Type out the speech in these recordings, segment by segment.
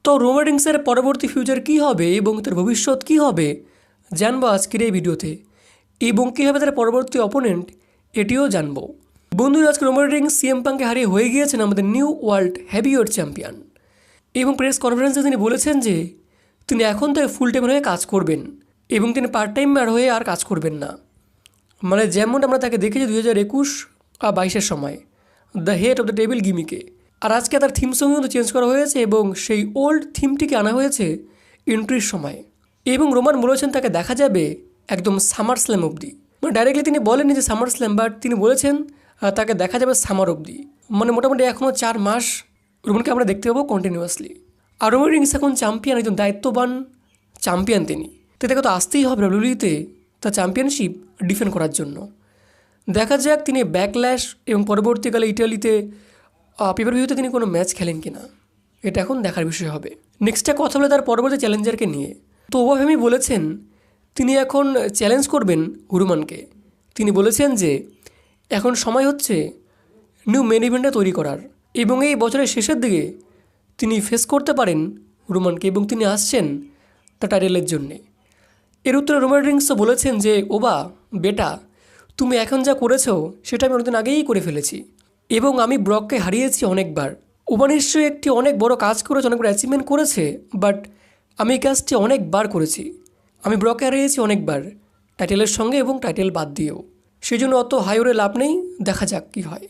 তো রোমান রিংসের পরবর্তী ফিউচার কী হবে এবং তার ভবিষ্যৎ কী হবে জানবো আজকের এই ভিডিওতে, এবং কী হবে তার পরবর্তী অপোনেন্ট এটিও জানবো। বন্ধুরা, আজকে রোমান রিংস সিএম পাঙ্কে হারিয়ে হয়ে গিয়েছেন আমাদের নিউ ওয়ার্ল্ড হেভিওয়েট চ্যাম্পিয়ন, এবং প্রেস কনফারেন্সে তিনি বলেছেন যে তিনি এখন থেকে ফুল টাইমের হয়ে কাজ করবেন এবং তিনি পার্ট টাইমার হয়ে আর কাজ করবেন না। মানে যেমন আমরা তাকে দেখেছি 2021 আর 22-এর সময় the head of the table গিমিকে, আর আজকে তার থিম সঙ্গে কিন্তু চেঞ্জ করা হয়েছে এবং সেই ওল্ড থিমটিকে আনা হয়েছে এন্ট্রির সময়। এবং রোমান বলেছেন তাকে দেখা যাবে একদম সামার স্ল্যাম অবধি, মানে ডাইরেক্টলি তিনি বলেননি যে সামার স্ল্যাম, বাট তিনি বলেছেন তাকে দেখা যাবে সামার অবধি, মানে মোটামুটি এখনও 4 মাস রোমানকে আমরা দেখতে পাবো কন্টিনিউয়াসলি। আর রোমান রিংস এখন চ্যাম্পিয়ন, একজন দায়িত্ববান চ্যাম্পিয়ন তিনি, তো তাকে তো আসতেই হবে ডাব্লিউডব্লিউইতে তার চ্যাম্পিয়নশিপ ডিফেন্ড করার জন্য। দেখা যাক তিনি ব্যাকল্যাশ এবং পরবর্তীকালে ইটালিতে পেপার ভিউতে তিনি কোনো ম্যাচ খেলেন কি না, এটা এখন দেখার বিষয় হবে। নেক্সটটা কথা বলে তার পরবর্তী চ্যালেঞ্জারকে নিয়ে। তো ওবাফেমি বলেছেন তিনি এখন চ্যালেঞ্জ করবেন রোমানকে। তিনি বলেছেন যে এখন সময় হচ্ছে নিউ মেন ইভেন্টটা তৈরি করার, এবং এই বছরের শেষের দিকে তিনি ফেস করতে পারেন রোমানকে, এবং তিনি আসছেন তার টাইটেলের জন্যে। এর উত্তরে রোমান রিংসও বলেছেন যে ওবা বেটা, তুমি এখন যা করেছো সেটা আমি অনেকদিন আগেই করে ফেলেছি, এবং আমি ব্রককে হারিয়েছি অনেকবার। ওবা নিশ্চয়ই একটি অনেক বড় কাজ করেছে, অনেক বড় অ্যাচিভমেন্ট করেছে, বাট আমি এই কাজটি অনেকবার করেছি। আমি ব্রককে হারিয়েছি অনেকবার, টাইটেলের সঙ্গে এবং টাইটেল বাদ দিয়েও। সেই জন্য অত হাই ওরে লাভ নেই, দেখা যাক কী হয়।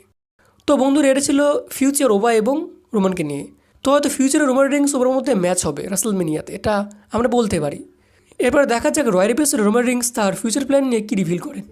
তো বন্ধুরা, এটা ছিল ফিউচার ওবা এবং রোমানকে নিয়ে। তো হয়তো ফিউচারে রোমান রিংস ওবার মধ্যে ম্যাচ হবে রাসেলমেনিয়াতে, এটা আমরা বলতে পারি। এরপর দেখা যাক রয়্যাল এপিসোডে রোমান রিংস তার ফিউচার প্ল্যান নিয়ে কী রিভিল করেন।